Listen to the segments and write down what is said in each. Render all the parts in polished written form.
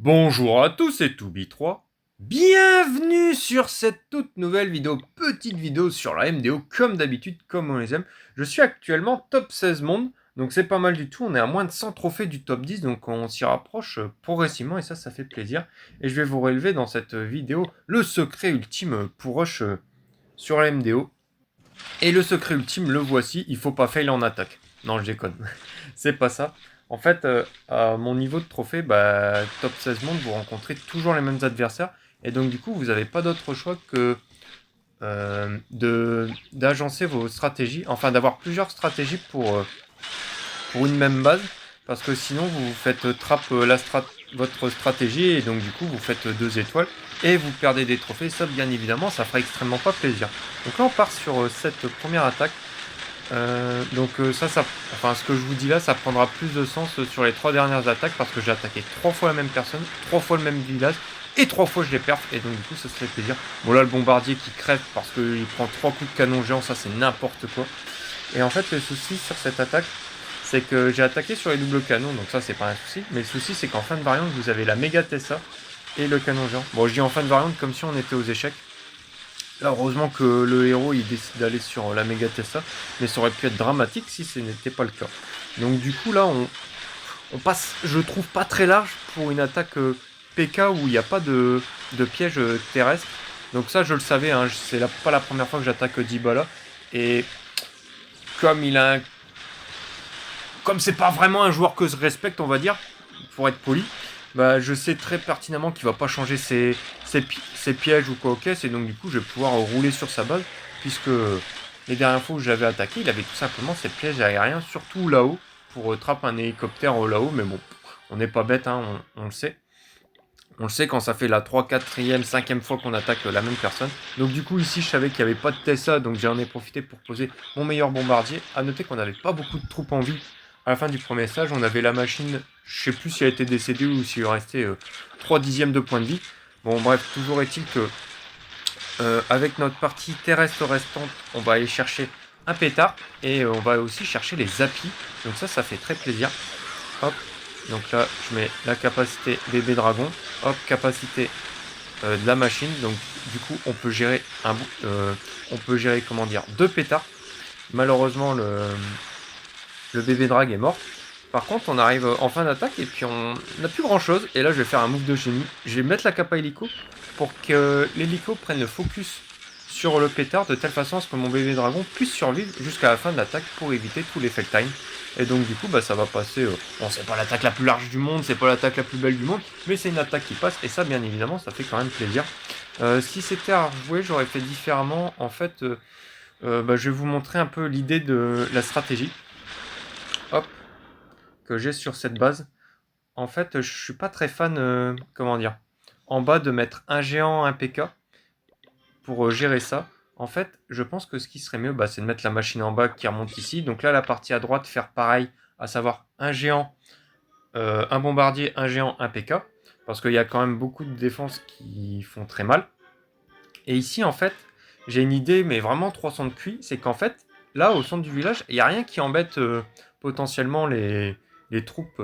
Bonjour à tous, c'est Toubi3. Bienvenue sur cette toute nouvelle vidéo, petite vidéo sur la MDO, comme d'habitude, comme on les aime. Je suis actuellement top 16 monde, donc c'est pas mal du tout. On est à moins de 100 trophées du top 10, donc on s'y rapproche progressivement et ça fait plaisir. Et je vais vous relever dans cette vidéo le secret ultime pour rush sur la MDO. Et le secret ultime, le voici, il faut pas fail en attaque. Non, je déconne. C'est pas ça. En fait, à mon niveau de trophée, top 16 monde, vous rencontrez toujours les mêmes adversaires. Et donc, du coup, vous n'avez pas d'autre choix que d'agencer vos stratégies. Enfin, d'avoir plusieurs stratégies pour une même base. Parce que sinon, vous faites trap votre stratégie. Et donc, du coup, vous faites 2 étoiles. Et vous perdez des trophées. Ça, bien évidemment, ça fera extrêmement pas plaisir. Donc là, on part sur cette première attaque. Enfin, ce que je vous dis là, ça prendra plus de sens sur les 3 dernières attaques parce que j'ai attaqué 3 fois la même personne, 3 fois le même village et 3 fois je les perds et donc du coup ça se fait plaisir. Bon là le bombardier qui crève parce qu'il prend 3 coups de canon géant, ça c'est n'importe quoi. Et en fait le souci sur cette attaque, c'est que j'ai attaqué sur les doubles canons, donc ça c'est pas un souci. Mais le souci c'est qu'en fin de variante vous avez la méga Tessa et le canon géant. Bon je dis en fin de variante comme si on était aux échecs. Là, heureusement que le héros il décide d'aller sur la méga Tessa, mais ça aurait pu être dramatique si ce n'était pas le cas. Donc du coup là on passe, je trouve, pas très large pour une attaque PK où il n'y a pas de piège terrestre. Donc ça je le savais, hein, c'est pas la première fois que j'attaque Dybala. Et comme il a comme c'est pas vraiment un joueur que je respecte, on va dire, pour être poli, bah, je sais très pertinemment qu'il va pas changer ses pièges ou quoi ok, et donc du coup je vais pouvoir rouler sur sa base, puisque les dernières fois où j'avais attaqué, il avait tout simplement ses pièges aériens, surtout là-haut, pour trapper un hélicoptère là-haut, mais bon, on n'est pas bête, hein, on le sait. On le sait quand ça fait la 3, 4e, 5e fois qu'on attaque la même personne. Donc du coup ici je savais qu'il n'y avait pas de Tessa, donc j'en ai profité pour poser mon meilleur bombardier. A noter qu'on n'avait pas beaucoup de troupes en vie à la fin du premier stage. On avait la machine, je sais plus si elle était décédée ou s'il lui restait 3 dixièmes de points de vie. Bon bref, toujours est-il que avec notre partie terrestre restante, on va aller chercher un pétard et on va aussi chercher les applis. Donc ça fait très plaisir. Hop, donc là je mets la capacité bébé dragon. Hop, capacité de la machine. Donc du coup on peut gérer on peut gérer comment dire 2 pétards. Malheureusement le bébé drag est mort. Par contre on arrive en fin d'attaque et puis on n'a plus grand chose. Et là je vais faire un move de génie. Je vais mettre la capa hélico pour que l'hélico prenne le focus sur le pétard de telle façon à ce que mon bébé dragon puisse survivre jusqu'à la fin de l'attaque pour éviter tout l'effet time. Et donc du coup ça va passer, bon c'est pas l'attaque la plus large du monde, c'est pas l'attaque la plus belle du monde, mais c'est une attaque qui passe et ça bien évidemment ça fait quand même plaisir. Si c'était à rejouer j'aurais fait différemment, en fait je vais vous montrer un peu l'idée de la stratégie. Hop, que j'ai sur cette base. En fait je suis pas très fan, comment dire, en bas de mettre un géant, un PK pour gérer ça. En fait, je pense que ce qui serait mieux, c'est de mettre la machine en bas qui remonte ici. Donc là, la partie à droite, faire pareil, à savoir un géant, un bombardier, un géant, un PK. Parce qu'il y a quand même beaucoup de défenses qui font très mal. Et ici, en fait, j'ai une idée, mais vraiment 300 de QI, c'est qu'en fait, là, au centre du village, il n'y a rien qui embête potentiellement les troupes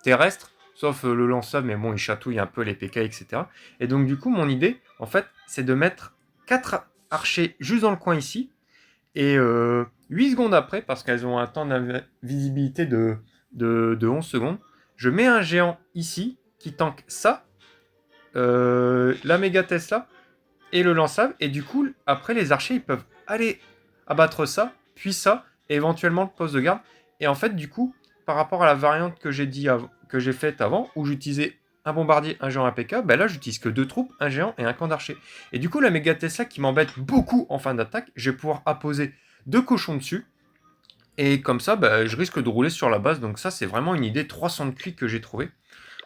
terrestres, sauf le lance-flamme, mais bon, il chatouille un peu les PK, etc. Et donc, du coup, mon idée, en fait, c'est de mettre 4 archers juste dans le coin ici, et 8 secondes après, parce qu'elles ont un temps de visibilité de 11 secondes, je mets un géant ici, qui tank ça, la méga Tesla, et le lançable. Et du coup, après, les archers, ils peuvent aller abattre ça, puis ça, et éventuellement le poste de garde. Et en fait, du coup, par rapport à la variante que j'ai faite avant, où j'utilisais un bombardier, un géant APK, là, j'utilise que 2 troupes, un géant et un camp d'archers. Et du coup, la méga Tesla qui m'embête beaucoup en fin d'attaque, je vais pouvoir apposer 2 cochons dessus. Et comme ça, je risque de rouler sur la base. Donc ça, c'est vraiment une idée 300 de QI que j'ai trouvé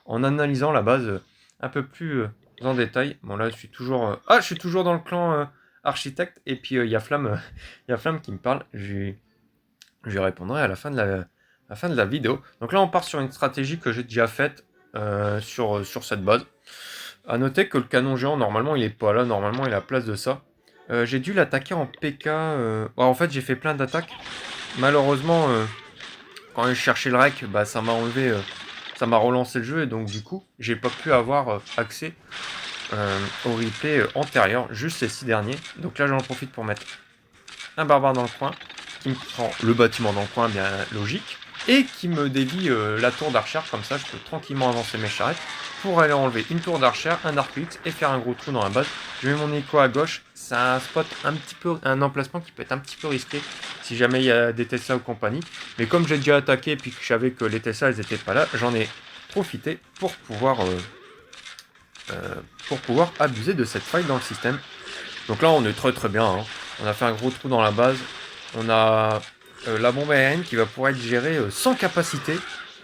en analysant la base un peu plus en détail. Bon là je suis toujours je suis toujours dans le clan architecte et puis il y a Flamme il y a Flamme qui me parle. Je répondrai à la fin de la vidéo. Donc là on part sur une stratégie que j'ai déjà faite sur cette base. A noter que le canon géant normalement il est pas là, normalement il a la place de ça. J'ai dû l'attaquer en PK. En fait j'ai fait plein d'attaques. Malheureusement quand je cherchais le rec, ça m'a enlevé ça m'a relancé le jeu et donc du coup, j'ai pas pu avoir accès au replay antérieur, juste ces 6 derniers. Donc là, j'en profite pour mettre un barbare dans le coin, qui me prend le bâtiment dans le coin, bien logique, et qui me dévie la tour d'archer, comme ça je peux tranquillement avancer mes charrettes pour aller enlever une tour d'archer, un arc X et faire un gros trou dans la base. Je mets mon écho à gauche, c'est un spot un emplacement qui peut être un petit peu risqué si jamais il y a des Tesla ou compagnie, mais comme j'ai déjà attaqué et puis que je savais que les Tesla elles étaient pas là, j'en ai profité pour pouvoir abuser de cette faille dans le système. Donc là on est très bien, hein. On a fait un gros trou dans la base, on a la bombe aérienne qui va pouvoir être gérée sans capacité,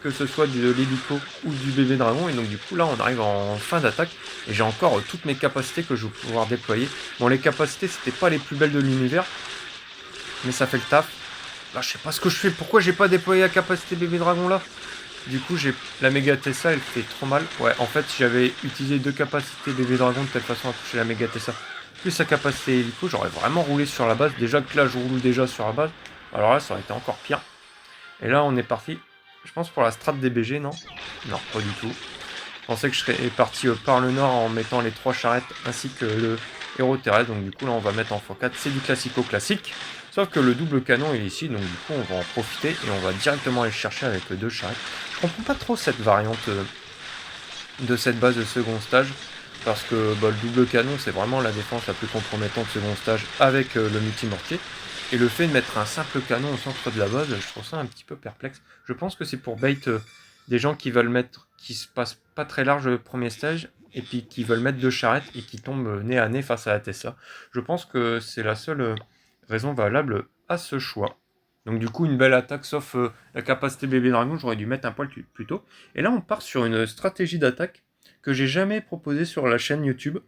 que ce soit de l'hélico ou du bébé dragon, et donc du coup là on arrive en fin d'attaque, et j'ai encore toutes mes capacités que je vais pouvoir déployer. Bon, les capacités c'était pas les plus belles de l'univers, mais ça fait le taf. Là je sais pas ce que je fais, pourquoi j'ai pas déployé la capacité bébé dragon là? Du coup, j'ai la méga Tessa, elle fait trop mal. Ouais, en fait, si j'avais utilisé 2 capacités bébé dragon de telle façon à toucher la méga Tessa, plus sa capacité hélico, j'aurais vraiment roulé sur la base. Déjà que là, je roule déjà sur la base. Alors là, ça aurait été encore pire. Et là, on est parti, je pense, pour la strat DBG, non? Non, pas du tout. Je pensais que je serais parti par le nord en mettant les 3 charrettes ainsi que le héros terrestre. Donc du coup, là, on va mettre en x4. C'est du classico-classique. Sauf que le double canon est ici, donc du coup on va en profiter et on va directement aller chercher avec 2 charrettes. Je comprends pas trop cette variante de cette base de second stage, parce que le double canon c'est vraiment la défense la plus compromettante de second stage avec le multimortier. Et le fait de mettre un simple canon au centre de la base, je trouve ça un petit peu perplexe. Je pense que c'est pour bait des gens qui veulent mettre, qui se passent pas très large le premier stage, et puis qui veulent mettre 2 charrettes et qui tombent nez à nez face à la Tesla. Je pense que c'est la seule raison valable à ce choix. Donc du coup, une belle attaque, sauf la capacité bébé dragon, j'aurais dû mettre un poil plus tôt. Et là, on part sur une stratégie d'attaque que j'ai jamais proposée sur la chaîne YouTube.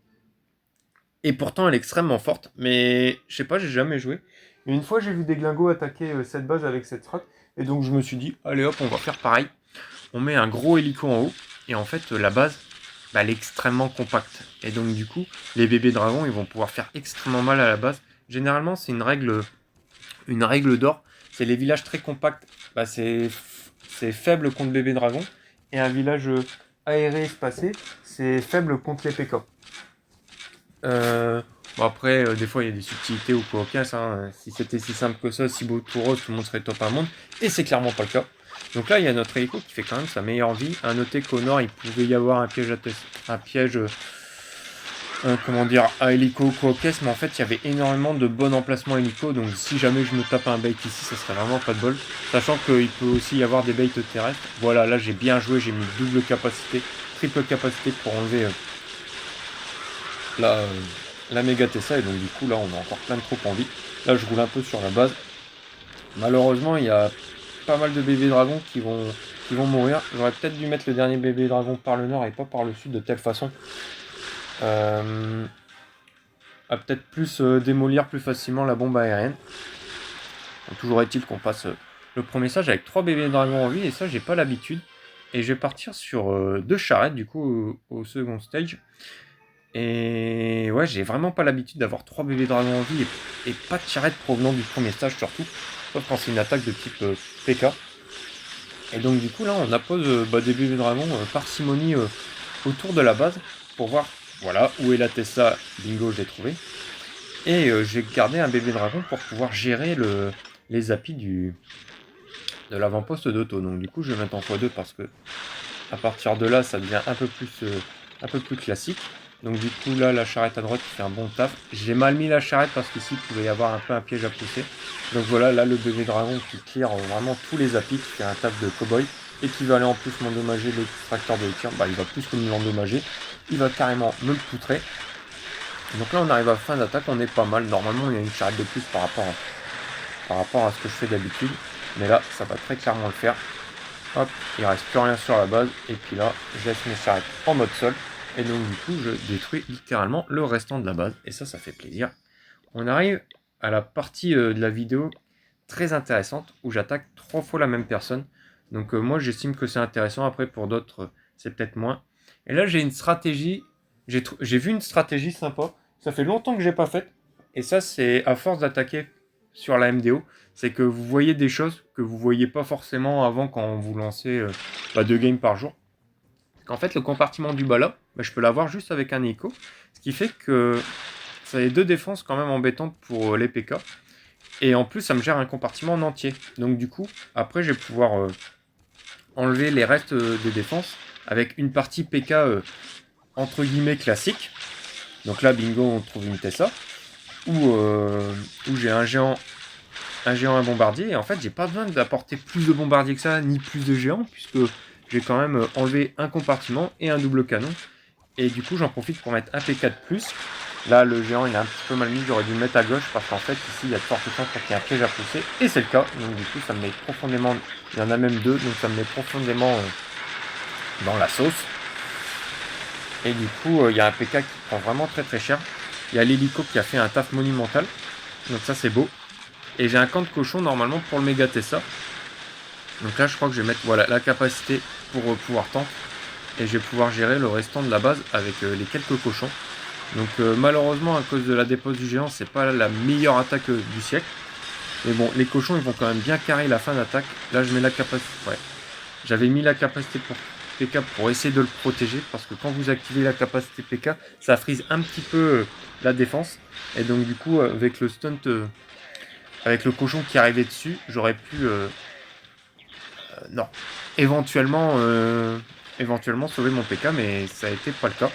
Et pourtant, elle est extrêmement forte, mais je sais pas, j'ai jamais joué. Mais une fois, j'ai vu des glingos attaquer cette base avec cette strat, et donc je me suis dit, allez hop, on va faire pareil. On met un gros hélico en haut, et en fait, la base, elle est extrêmement compacte. Et donc du coup, les bébés dragons, ils vont pouvoir faire extrêmement mal à la base. Généralement, c'est une règle d'or. C'est les villages très compacts, c'est faible contre bébé dragon. Et un village aéré espacé, c'est faible contre les PK. Bon après, des fois il y a des subtilités ou quoi au casse. Hein. Si c'était si simple que ça, si beau tout rose, tout le monde serait top 1 monde. Et c'est clairement pas le cas. Donc là, il y a notre hélico qui fait quand même sa meilleure vie. À noter qu'au nord, il pouvait y avoir un piège comment dire, à hélico quoi caisse, mais en fait, il y avait énormément de bons emplacements hélico. Donc si jamais je me tape un bait ici, ça serait vraiment pas de bol. Sachant qu'il peut aussi y avoir des baits terrestres. Voilà, là j'ai bien joué, j'ai mis double capacité, triple capacité pour enlever la méga Tessa, et donc du coup là on a encore plein de troupes en vie. Là je roule un peu sur la base. Malheureusement il y a pas mal de bébés dragons qui vont mourir. J'aurais peut-être dû mettre le dernier bébé dragon par le nord et pas par le sud, de telle façon à peut-être plus démolir plus facilement la bombe aérienne. Donc, toujours est-il qu'on passe le premier stage avec 3 bébés dragons en vie, et ça j'ai pas l'habitude. Et je vais partir sur 2 charrettes du coup au second stage. Et ouais, j'ai vraiment pas l'habitude d'avoir 3 bébés dragons en vie et pas de charrette provenant du premier stage surtout, sauf quand c'est une attaque de type PK. Et donc du coup là on appose des bébés dragons parcimonie autour de la base pour voir voilà où est la Tessa. Bingo, je l'ai trouvé. Et j'ai gardé un bébé dragon pour pouvoir gérer les applis de l'avant-poste d'auto. Donc du coup je vais mettre en x2 parce que à partir de là ça devient un peu plus classique. Donc du coup là la charrette à droite qui fait un bon taf. J'ai mal mis la charrette parce qu'ici il pouvait y avoir un peu un piège à pousser. Donc voilà, là le bébé dragon qui clear vraiment tous les applis, qui fait un taf de cowboy et qui va aller en plus m'endommager l'extracteur de tir. Il va plus que me l'endommager, il va carrément me le poutrer. Donc là on arrive à fin d'attaque, on est pas mal. Normalement il y a une charrette de plus par rapport à ce que je fais d'habitude, mais là ça va très clairement le faire. Hop, il reste plus rien sur la base, et puis là je laisse mes charrettes en mode sol. Et donc du coup je détruis littéralement le restant de la base, et ça fait plaisir. On arrive à la partie de la vidéo très intéressante où j'attaque 3 fois la même personne. Donc moi j'estime que c'est intéressant, après pour d'autres c'est peut-être moins. Et là j'ai une stratégie, j'ai vu une stratégie sympa, ça fait longtemps que j'ai pas faite. Et ça c'est à force d'attaquer sur la MDO, c'est que vous voyez des choses que vous voyez pas forcément avant quand vous lancez 2 games par jour. Qu'en fait, le compartiment du bas là, je peux l'avoir juste avec un écho, ce qui fait que ça a 2 défenses quand même embêtantes pour les PK. Et en plus, ça me gère un compartiment en entier. Donc du coup, après, je vais pouvoir enlever les restes de défense avec une partie PK entre guillemets classique. Donc là, bingo, on trouve une Tessa. Où j'ai un géant, un bombardier. Et en fait, j'ai pas besoin d'apporter plus de bombardiers que ça, ni plus de géants, puisque j'ai quand même enlevé un compartiment et un double canon. Et du coup, j'en profite pour mettre un PK de plus. Là, le géant, il est un petit peu mal mis. J'aurais dû le mettre à gauche parce qu'en fait, ici, il y a de fortes chances pour qu'il y ait un piège à pousser. Et c'est le cas. Donc, du coup, ça me met profondément. Il y en a même 2. Donc, ça me met profondément dans la sauce. Et du coup, il y a un PK qui prend vraiment très très cher. Il y a l'hélico qui a fait un taf monumental. Donc, ça, c'est beau. Et j'ai un camp de cochon normalement pour le méga Tessa. Donc là, je crois que je vais mettre voilà, la capacité pour pouvoir tank. Et je vais pouvoir gérer le restant de la base avec les quelques cochons. Donc malheureusement, à cause de la dépose du géant, c'est pas la meilleure attaque du siècle. Mais bon, les cochons, ils vont quand même bien carrer la fin d'attaque. Là, je mets la capacité. Ouais. J'avais mis la capacité pour PK pour essayer de le protéger. Parce que quand vous activez la capacité PK, ça frise un petit peu la défense. Et donc du coup, avec le stunt... avec le cochon qui arrivait dessus, j'aurais pu non, éventuellement sauver mon PK, mais ça a été pas le cas.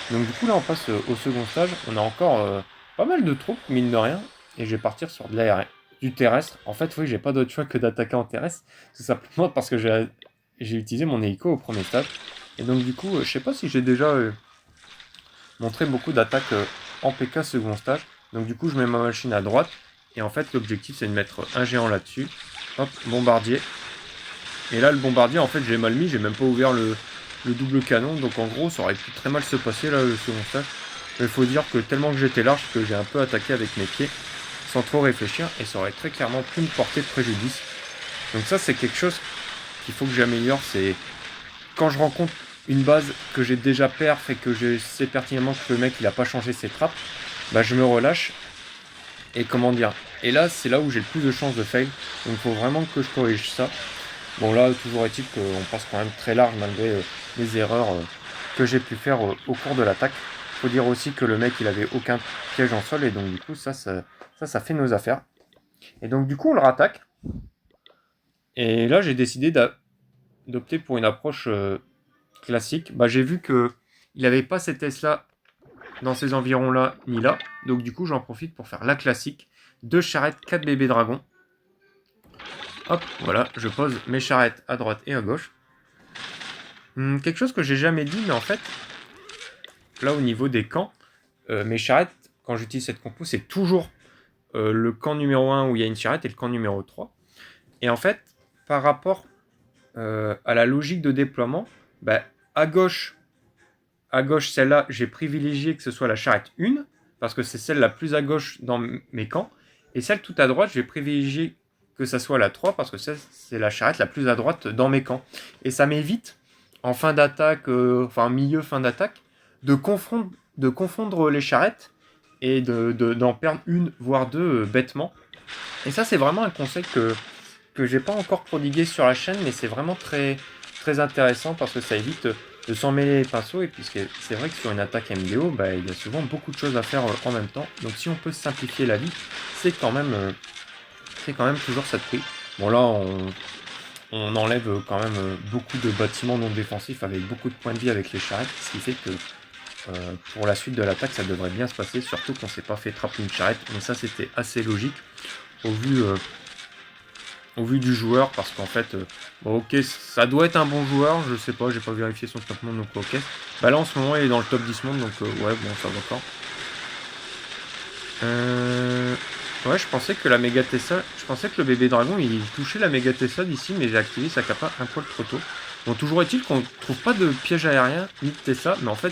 Donc du coup là on passe au second stage. On a encore pas mal de troupes, mine de rien, et je vais partir sur de l'aérien, du terrestre. En fait oui, j'ai pas d'autre choix que d'attaquer en terrestre, tout simplement parce que j'ai utilisé mon hélico au premier stage. Et donc du coup, je sais pas si j'ai déjà montré beaucoup d'attaques en PK second stage. Donc du coup je mets ma machine à droite. Et en fait, l'objectif, c'est de mettre un géant là-dessus. Hop, bombardier. Et là, le bombardier, en fait, j'ai mal mis. J'ai même pas ouvert le double canon. Donc, en gros, ça aurait pu très mal se passer, là, le second stage. Mais il faut dire que tellement que j'étais large, que j'ai un peu attaqué avec mes pieds, sans trop réfléchir. Et ça aurait très clairement pu me porter préjudice. Donc ça, c'est quelque chose qu'il faut que j'améliore. C'est quand je rencontre une base que j'ai déjà perf et que je sais pertinemment que le mec, il a pas changé ses trappes, je me relâche. Et comment dire. Et là, c'est là où j'ai le plus de chances de fail. Donc il faut vraiment que je corrige ça. Bon là, toujours est-il qu'on passe quand même très large malgré les erreurs que j'ai pu faire au cours de l'attaque. Il faut dire aussi que le mec, il avait aucun piège en sol. Et donc du coup, ça fait nos affaires. Et donc du coup, on le rattaque. Et là, j'ai décidé d'opter pour une approche classique. J'ai vu qu'il n'avait pas cette S-là dans ces environs-là, ni là. Donc du coup, j'en profite pour faire la classique. 2 charrettes, 4 bébés dragons. Hop, voilà, je pose mes charrettes à droite et à gauche. Quelque chose que j'ai jamais dit, mais en fait, là au niveau des camps, mes charrettes, quand j'utilise cette compo, c'est toujours le camp numéro 1 où il y a une charrette et le camp numéro 3. Et en fait, par rapport à la logique de déploiement, à gauche, celle-là, j'ai privilégié que ce soit la charrette 1, parce que c'est celle la plus à gauche dans mes camps. Et celle tout à droite, je vais privilégier que ça soit la 3, parce que c'est la charrette la plus à droite dans mes camps. Et ça m'évite, en fin d'attaque, milieu, fin d'attaque, de confondre les charrettes et d'en perdre une, voire deux bêtement. Et ça, c'est vraiment un conseil que j'ai pas encore prodigué sur la chaîne, mais c'est vraiment très, très intéressant parce que ça évite de s'en mêler les pinceaux. Et puis c'est vrai que sur une attaque MDO, il y a souvent beaucoup de choses à faire en même temps. Donc si on peut simplifier la vie, c'est quand même toujours ça de prix. Bon là, on enlève quand même beaucoup de bâtiments non défensifs avec beaucoup de points de vie avec les charrettes, ce qui fait que pour la suite de l'attaque, ça devrait bien se passer, surtout qu'on s'est pas fait trapper une charrette. Mais ça, c'était assez logique au vu du joueur, parce qu'en fait, ok, ça doit être un bon joueur, je sais pas, j'ai pas vérifié son top monde, donc ok. Là, en ce moment, il est dans le top 10 monde, donc ouais, bon, ça va encore. Ouais, je pensais que la méga Tessa, je pensais que le bébé dragon, il touchait la méga Tessa d'ici, mais j'ai activé sa capa un poil trop tôt. Bon, toujours est-il qu'on trouve pas de piège aérien ni de Tessa, mais en fait,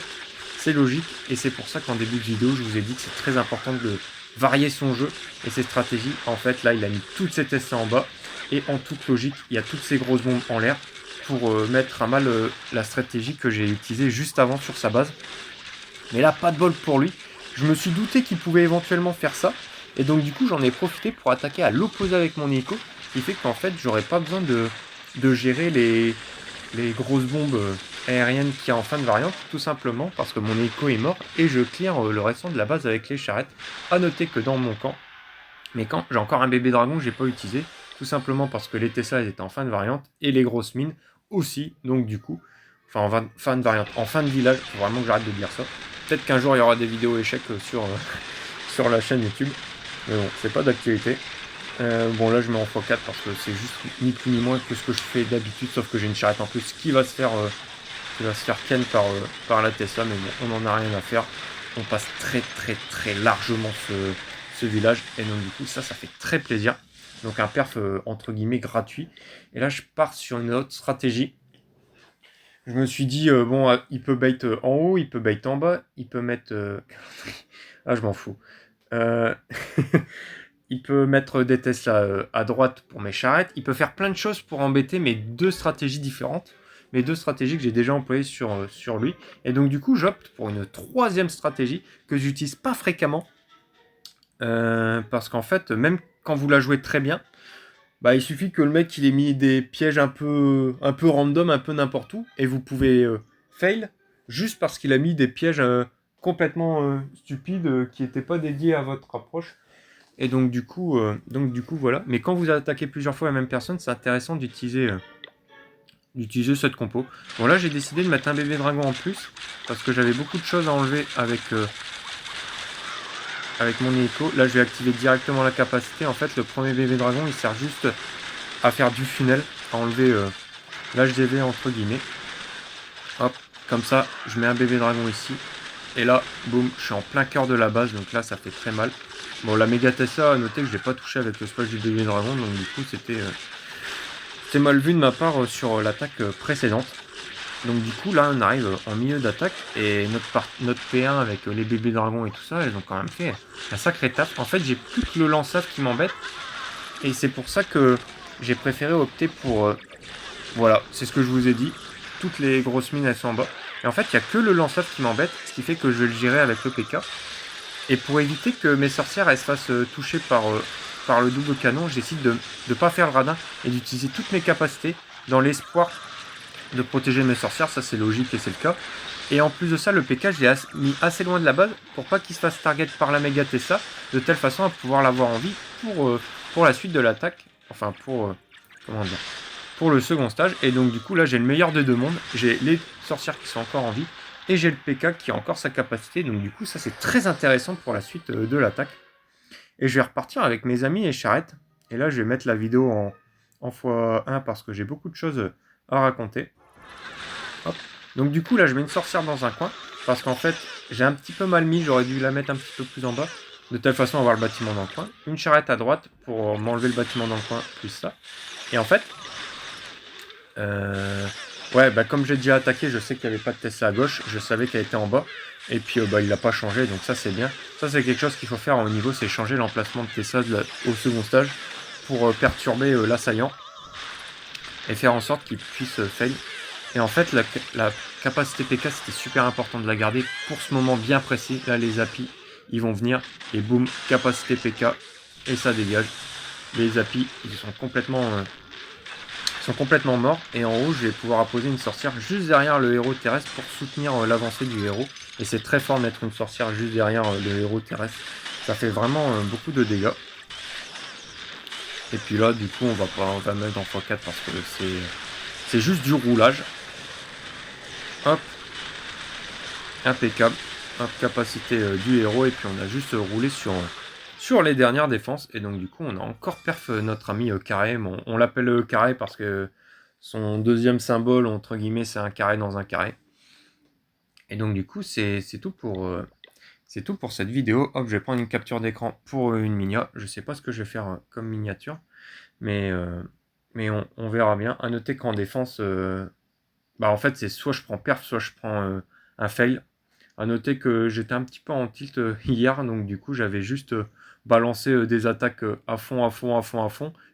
c'est logique, et c'est pour ça qu'en début de vidéo, je vous ai dit que c'est très important de varier son jeu et ses stratégies. En fait, là, il a mis toutes ses Tessa en bas, et en toute logique, il y a toutes ces grosses bombes en l'air pour mettre à mal la stratégie que j'ai utilisée juste avant sur sa base. Mais là, pas de bol pour lui. Je me suis douté qu'il pouvait éventuellement faire ça. Et donc du coup j'en ai profité pour attaquer à l'opposé avec mon hélico, ce qui fait qu'en fait j'aurais pas besoin de gérer les grosses bombes aériennes qu'il y a en fin de variante, tout simplement parce que mon hélico est mort et je clear le restant de la base avec les charrettes. A noter que dans mon camp, mes camps, j'ai encore un bébé dragon que j'ai pas utilisé, tout simplement parce que les Tesla étaient en fin de variante et les grosses mines aussi, donc du coup, enfin en fin de variante, en fin de village, faut vraiment que j'arrête de dire ça. Peut-être qu'un jour il y aura des vidéos échecs sur la chaîne YouTube, mais bon, c'est pas d'actualité. Bon là je mets en x4 parce que c'est juste ni plus ni moins que ce que je fais d'habitude, sauf que j'ai une charrette en plus qui va se faire ken par la Tesla, mais bon, on n'en a rien à faire. On passe très largement ce village, et donc du coup ça fait très plaisir. Donc un perf entre guillemets gratuit. Et là je pars sur une autre stratégie. Je me suis dit, bon, il peut bait en haut, il peut bait en bas, il peut mettre... ah je m'en fous. Euh, Il peut mettre des Tesla à droite pour mes charrettes. Il peut faire plein de choses pour embêter mes deux stratégies différentes. Mes deux stratégies que j'ai déjà employées sur lui. Et donc du coup, j'opte pour une troisième stratégie que j'utilise pas fréquemment. Parce qu'en fait, même quand vous la jouez très bien, bah, il suffit que le mec il ait mis des pièges un peu random, un peu n'importe où. Et vous pouvez fail juste parce qu'il a mis des pièges complètement stupides qui n'étaient pas dédiés à votre approche. Et donc du coup, voilà. Mais quand vous attaquez plusieurs fois la même personne, c'est intéressant d'utiliser cette compo. Bon là j'ai décidé de mettre un bébé dragon en plus, parce que j'avais beaucoup de choses à enlever avec mon hélico. Là je vais activer directement la capacité. En fait le premier bébé dragon il sert juste à faire du funnel, à enlever l'HDV entre guillemets. Hop, comme ça je mets un bébé dragon ici. Et là, boum, je suis en plein cœur de la base, donc là ça fait très mal. Bon, la méga Tesla, à noter que je l'ai pas touché avec le splash du bébé dragon, donc du coup c'était mal vu de ma part sur l'attaque précédente. Donc du coup là on arrive en milieu d'attaque et notre P1 avec les bébés dragons et tout ça, elles ont quand même fait un sacré taf. En fait j'ai plus que le lance-ave qui m'embête et c'est pour ça que j'ai préféré opter pour... voilà, c'est ce que je vous ai dit. Toutes les grosses mines elles sont en bas. Et en fait il n'y a que le lance-ave qui m'embête, ce qui fait que je vais le gérer avec le PK. Et pour éviter que mes sorcières elles se fassent toucher par le double canon, j'essaie de ne pas faire le radin et d'utiliser toutes mes capacités dans l'espoir de protéger mes sorcières. Ça c'est logique et c'est le cas. Et en plus de ça, le PK je l'ai mis assez loin de la base pour pas qu'il se fasse target par la méga Tessa, de telle façon à pouvoir l'avoir en vie pour la suite de l'attaque. Enfin comment dire, pour le second stage. Et donc du coup là j'ai le meilleur des deux mondes. J'ai les sorcières qui sont encore en vie. Et j'ai le PK qui a encore sa capacité. Donc du coup ça c'est très intéressant pour la suite de l'attaque. Et je vais repartir avec mes amis et charrettes. Et là je vais mettre la vidéo en x1 parce que j'ai beaucoup de choses à raconter. Hop. Donc du coup là je mets une sorcière dans un coin. Parce qu'en fait j'ai un petit peu mal mis. J'aurais dû la mettre un petit peu plus en bas. De telle façon à avoir le bâtiment dans le coin. Une charrette à droite pour m'enlever le bâtiment dans le coin. Plus ça. Et en fait... ouais, bah comme j'ai déjà attaqué, je sais qu'il n'y avait pas de Tesla à gauche, je savais qu'elle était en bas, et puis bah, il n'a pas changé, donc ça c'est bien. Ça c'est quelque chose qu'il faut faire au niveau, c'est changer l'emplacement de Tesla au second stage pour perturber l'assaillant et faire en sorte qu'il puisse fail. Et en fait, la capacité PK c'était super important de la garder pour ce moment bien précis. Là, les appis ils vont venir, et boum, capacité PK, et ça dégage. Les appis ils sont complètement morts, et en haut je vais pouvoir apposer une sorcière juste derrière le héros terrestre pour soutenir l'avancée du héros, et c'est très fort de mettre une sorcière juste derrière le héros terrestre, ça fait vraiment beaucoup de dégâts. Et puis là du coup on va mettre en x4 parce que c'est juste du roulage. Hop, impeccable. Hop, capacité du héros, et puis on a juste roulé sur les dernières défenses. Et donc du coup on a encore perf notre ami carré. Bon, on l'appelle carré parce que son deuxième symbole entre guillemets c'est un carré dans un carré. Et donc du coup c'est tout pour cette vidéo. Hop, je vais prendre une capture d'écran pour une minia. Je sais pas ce que je vais faire comme miniature, mais on verra bien. À noter qu'en défense, bah en fait c'est soit je prends perf, soit je prends un fail. À noter que j'étais un petit peu en tilt hier, donc du coup j'avais juste balancé des attaques à fond,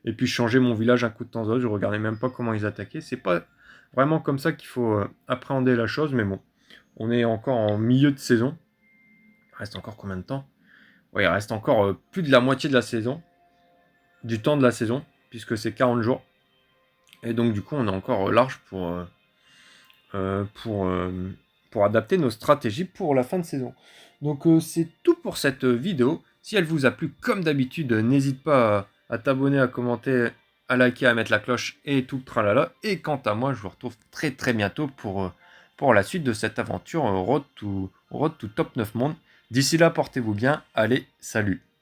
et puis changer mon village un coup de temps à autre. Je regardais même pas comment ils attaquaient. C'est pas vraiment comme ça qu'il faut appréhender la chose, mais bon, on est encore en milieu de saison. Il reste encore combien de temps? Ouais, il reste encore plus de la moitié de la saison, du temps de la saison, puisque c'est 40 jours. Et donc, du coup, on est encore large euh, pour, euh, pour adapter nos stratégies pour la fin de saison. Donc, c'est tout pour cette vidéo. Si elle vous a plu, comme d'habitude, n'hésite pas à t'abonner, à commenter, à liker, à mettre la cloche et tout le tralala. Et quant à moi, je vous retrouve très très bientôt pour la suite de cette aventure Road to Top 9 Monde. D'ici là, portez-vous bien. Allez, salut!